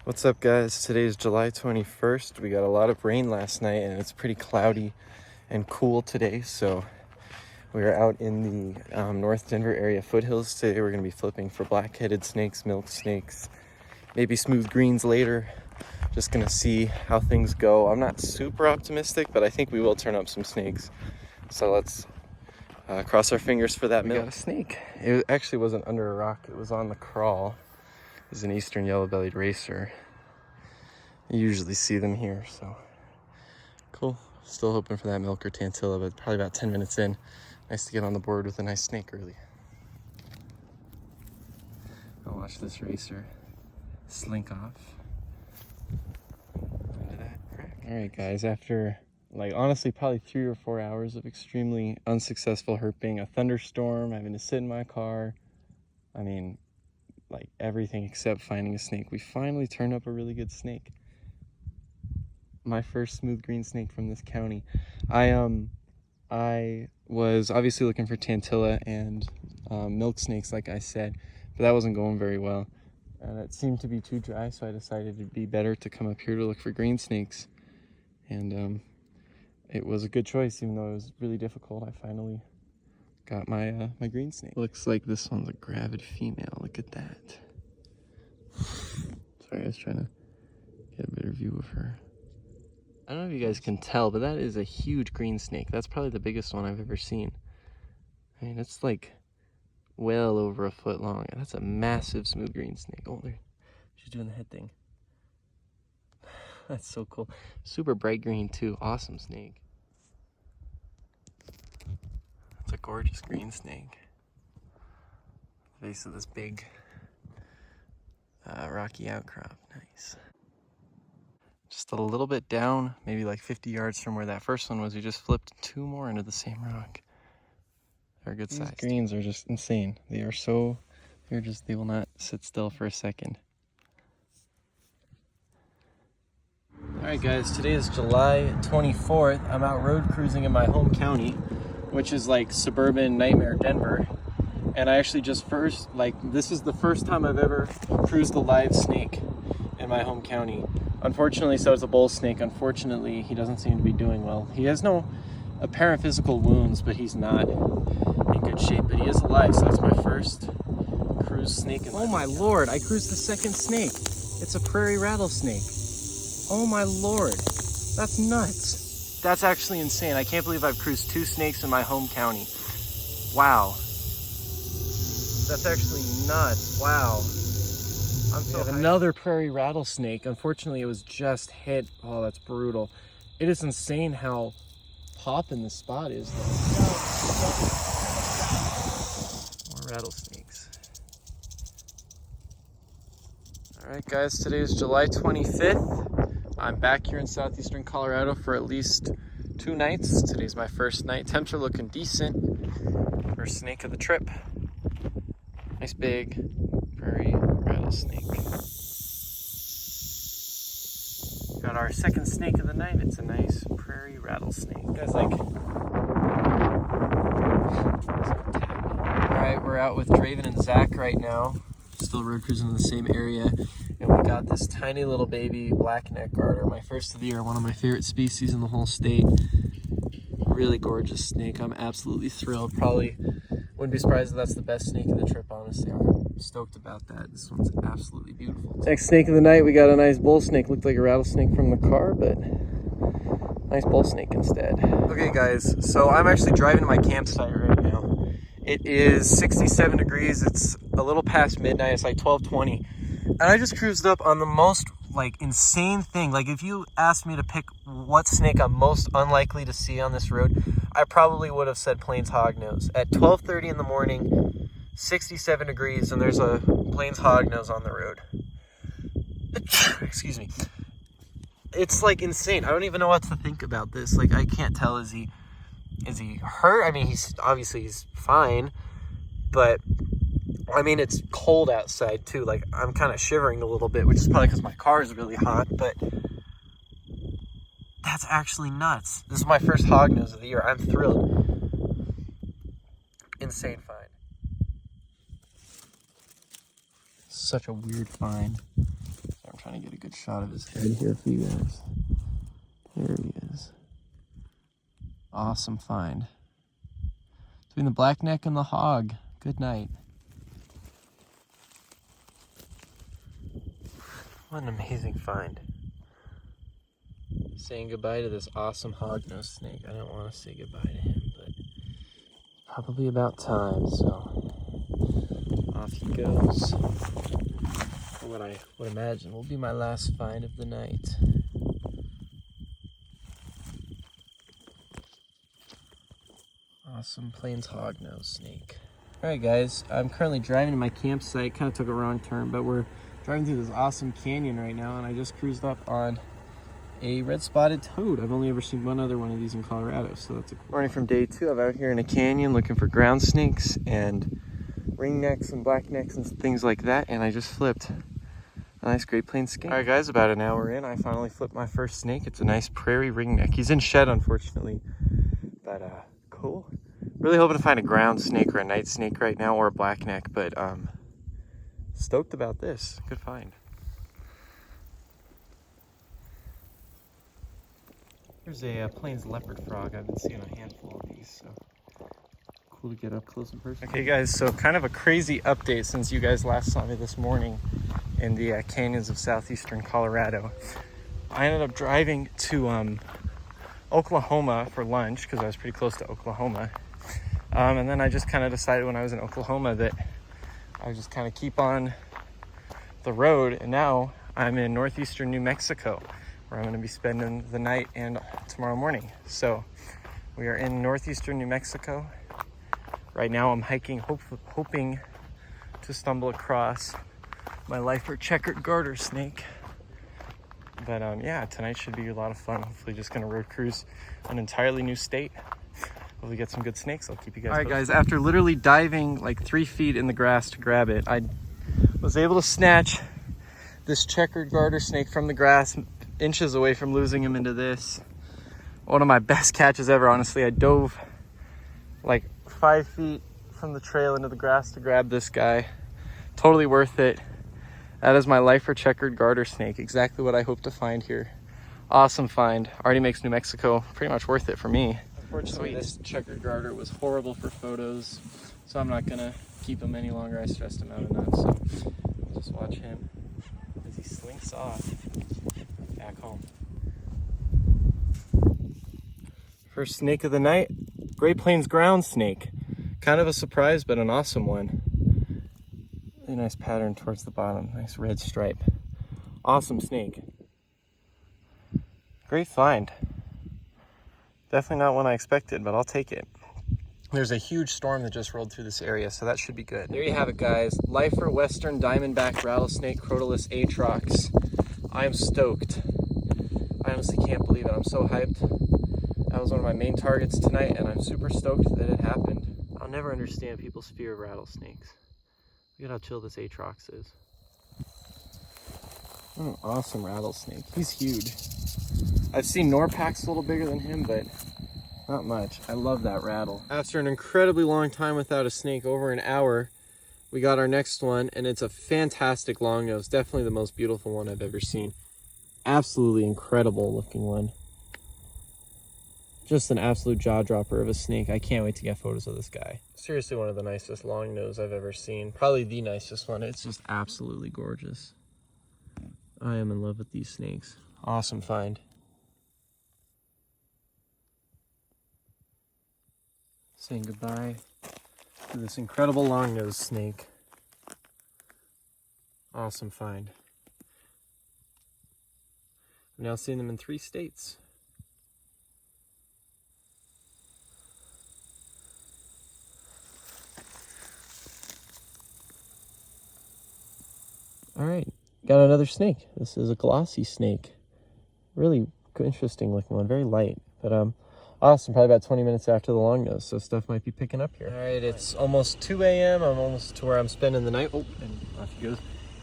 What's up, guys? Today is July 21st. We got a lot of rain last night and it's pretty cloudy and cool today, so we're out in the North Denver area foothills today. We're going to be flipping for black-headed snakes, milk snakes, maybe smooth greens later. Just going to see how things go. I'm not super optimistic, but I think we will turn up some snakes. So let's cross our fingers for that. We got a snake. It actually wasn't under a rock. It was on the crawl. Is an eastern yellow-bellied racer. You usually see them here, so cool. Still hoping for that milk or tantilla, but probably about 10 minutes in. Nice to get on the board with a nice snake early. I'll watch this racer slink off into that crack. All right, guys, after honestly probably 3 or 4 hours of extremely unsuccessful herping, a thunderstorm, having to sit in my car, everything except finding a snake, we finally turned up a really good snake. My first smooth green snake from this county. I was obviously looking for tantilla and milk snakes, like I said, but that wasn't going very well. And it seemed to be too dry, so I decided it'd be better to come up here to look for green snakes. And it was a good choice, even though it was really difficult. I finally got my my green snake. Looks like this one's a gravid female. Look at that. Sorry, I was trying to get a better view of her. I don't know if you guys can tell, but that is a huge green snake. That's probably the biggest one I've ever seen. I mean, it's like well over a foot long. That's a massive smooth green snake. Oh, there, she's doing the head thing. That's so cool. Super bright green too. Awesome snake. It's a gorgeous green snake. Face of this big rocky outcrop. Nice. Just a little bit down, maybe like 50 yards from where that first one was, we just flipped 2 more into the same rock. They're good size. These greens are just insane. They are so, they will not sit still for a second. All right, guys, today is July 24th. I'm out road cruising in my home county, which is like suburban nightmare Denver. And I actually this is the first time I've ever cruised a live snake in my home county. Unfortunately, so it's a bull snake. Unfortunately, he doesn't seem to be doing well. He has no apparent physical wounds, but he's not in good shape. But he is alive, so that's my first cruise snake. Oh my lord, I cruised the second snake. It's a prairie rattlesnake. Oh my lord, that's nuts. That's actually insane. I can't believe I've cruised 2 snakes in my home county. Wow. That's actually nuts. Wow. I'm so happy. Another prairie rattlesnake. Unfortunately, it was just hit. Oh, that's brutal. It is insane how poppin' the spot is, though. More rattlesnakes. All right, guys, today is July 25th. I'm back here in southeastern Colorado for at least 2 nights. Today's my first night. Temps are looking decent. First snake of the trip. Nice big prairie rattlesnake. Got our second snake of the night. It's a nice prairie rattlesnake. You guys like? Alright, we're out with Draven and Zach right now. Still road cruising in the same area. And we got this tiny little baby black neck garter. My first of the year, one of my favorite species in the whole state. Really gorgeous snake. I'm absolutely thrilled. Probably wouldn't be surprised if that's the best snake of the trip, honestly. I'm stoked about that. This one's absolutely beautiful. Next snake of the night, we got a nice bull snake. Looked like a rattlesnake from the car, but nice bull snake instead. Okay, guys, so I'm actually driving to my campsite right now. It is 67 degrees. It's a little past midnight. It's like 12:20. And I just cruised up on the most insane thing. If you asked me to pick what snake I'm most unlikely to see on this road, I probably would have said Plains hognose. At 12:30 in the morning, 67 degrees, and there's a Plains hognose on the road. Excuse me. It's insane. I don't even know what to think about this. I can't tell. Is he hurt? I mean, he's fine, but I mean, it's cold outside too. I'm kind of shivering a little bit, which is probably because my car is really hot, but that's actually nuts. This is my first hognose of the year. I'm thrilled. Insane find. Such a weird find. I'm trying trying to get a good shot of his head here for you guys. There he is. Awesome find. Between the blackneck and the hog. Good night. What an amazing find. Saying goodbye to this awesome hognose snake. I don't want to say goodbye to him, but probably about time, so off he goes. For what I would imagine will be my last find of the night. Awesome Plains hognose snake. Alright guys, I'm currently driving to my campsite. Kind of took a wrong turn, but we're driving through this awesome canyon right now, and I just cruised up on a red-spotted toad. I've only ever seen one other one of these in Colorado, so that's a cool morning from day 2. I'm out here in a canyon looking for ground snakes and ringnecks and blacknecks and things like that, and I just flipped a nice Great Plains skink. Alright guys, about an hour in, I finally flipped my first snake. It's a nice prairie ringneck. He's in shed, unfortunately, but cool. Really hoping to find a ground snake or a night snake right now, or a blackneck, but stoked about this. Good find. There's a Plains leopard frog. I've been seeing a handful of these, so cool to get up close and personal. Okay guys, so kind of a crazy update since you guys last saw me this morning in the canyons of southeastern Colorado. I ended up driving to Oklahoma for lunch because I was pretty close to Oklahoma. And then I just kind of decided when I was in Oklahoma that I would just kind of keep on the road, and now I'm in northeastern New Mexico, where I'm going to be spending the night and tomorrow morning. So we are in northeastern New Mexico. Right now I'm hiking, hoping to stumble across my lifer checkered garter snake. But yeah, tonight should be a lot of fun. Hopefully just going to road cruise an entirely new state. Hopefully get some good snakes. I'll keep you guys posted. All right guys, after literally diving like 3 feet in the grass to grab it, I was able to snatch this checkered garter snake from the grass, inches away from losing him into this. One of my best catches ever, honestly. I dove like 5 feet from the trail into the grass to grab this guy. Totally worth it. That is my lifer checkered garter snake. Exactly what I hope to find here. Awesome find. Already makes New Mexico pretty much worth it for me. Unfortunately, this checkered garter was horrible for photos, so I'm not gonna keep him any longer. I stressed him out enough, so I'll just watch him as he slinks off back home. First snake of the night, Great Plains ground snake. Kind of a surprise, but an awesome one. Really nice pattern towards the bottom, nice red stripe. Awesome snake. Great find. Definitely not one I expected, but I'll take it. There's a huge storm that just rolled through this area, so that should be good. There you have it, guys. Lifer Western Diamondback Rattlesnake Crotalus atrox. I am stoked. I honestly can't believe it. I'm so hyped. That was one of my main targets tonight, and I'm super stoked that it happened. I'll never understand people's fear of rattlesnakes. Look at how chill this atrox is. What an awesome rattlesnake. He's huge. I've seen Norpacks a little bigger than him, but not much. I love that rattle. After an incredibly long time without a snake, over an hour, we got our next one, and it's a fantastic long nose. Definitely the most beautiful one I've ever seen. Absolutely incredible looking one. Just an absolute jaw dropper of a snake. I can't wait to get photos of this guy. Seriously, one of the nicest long nose I've ever seen. Probably the nicest one. It's just absolutely gorgeous. I am in love with these snakes. Awesome find. Saying goodbye to this incredible long-nosed snake. Awesome find. I've now seen them in 3 states. All right, got another snake. This is a glossy snake. Really interesting looking one, very light, but awesome, probably about 20 minutes after the long nose, so stuff might be picking up here. All right, it's almost 2 a.m. I'm almost to where I'm spending the night. Oh, and off he goes.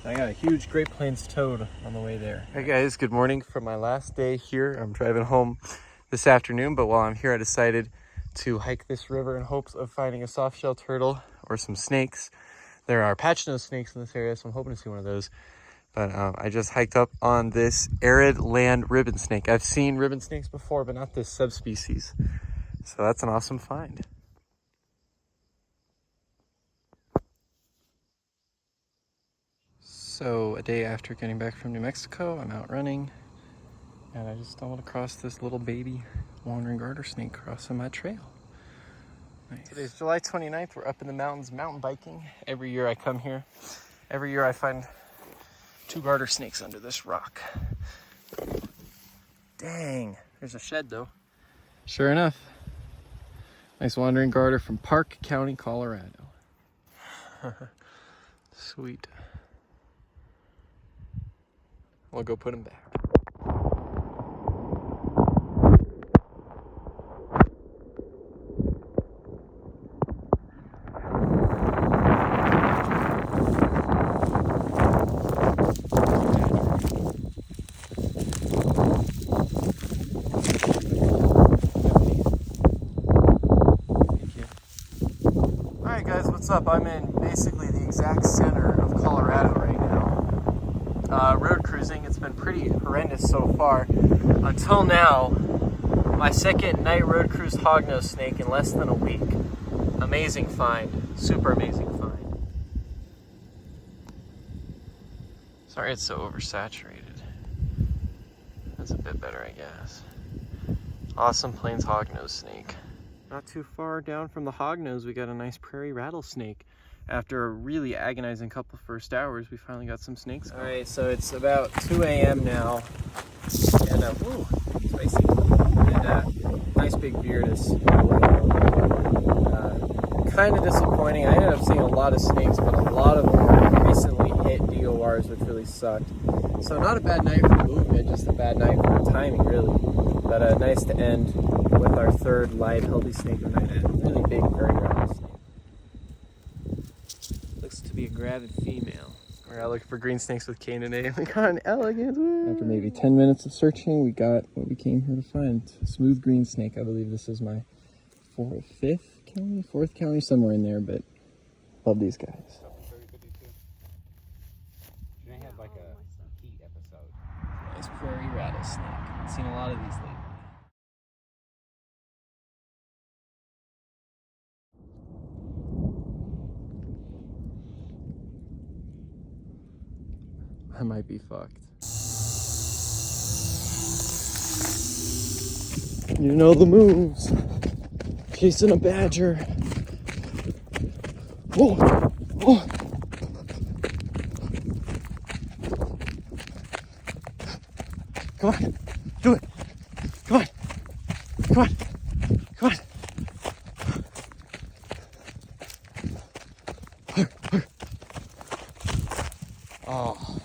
I got a huge Great Plains toad on the way there. Hey guys, good morning for my last day here. I'm driving home this afternoon, but while I'm here, I decided to hike this river in hopes of finding a soft-shell turtle or some snakes. There are patch nose snakes in this area, so I'm hoping to see one of those. But I just hiked up on this arid land ribbon snake. I've seen ribbon snakes before, but not this subspecies. So that's an awesome find. So a day after getting back from New Mexico, I'm out running, and I just stumbled across this little baby wandering garter snake crossing my trail. Nice. Today's July 29th. We're up in the mountains mountain biking. Every year I come here. Every year I find 2 garter snakes under this rock. Dang, there's a shed though. Sure enough. Nice wandering garter from Park County, Colorado. Sweet. We'll go put him back. What's up? I'm in basically the exact center of Colorado right now. Road cruising. It's been pretty horrendous so far. Until now, my second night road cruise hognose snake in less than a week. Amazing find. Super amazing find. Sorry it's so oversaturated. That's a bit better, I guess. Awesome plains hognose snake. Not too far down from the hognose, we got a nice prairie rattlesnake. After a really agonizing couple first hours, we finally got some snakes going. All right, so it's about 2 a.m. now, and ooh, spicy, and nice big beard is kind of disappointing. I ended up seeing a lot of snakes, but a lot of them recently hit DORs, which really sucked. So not a bad night for movement, just a bad night for timing, really. But nice to end with our third live healthy snake of the night. A really big prairie rattlesnake. Looks to be a gravid female. We're out looking for green snakes with cane today. We got an elegant. Woo! After maybe 10 minutes of searching, we got what we came here to find. A smooth green snake. I believe this is my fourth county, somewhere in there, but love these guys. Nice prairie rattlesnake. I've seen a lot of these lately. I might be fucked. You know the moves. Chasing a badger. Whoa! Whoa! Come on, do it. Come on, come on, come on. Oh.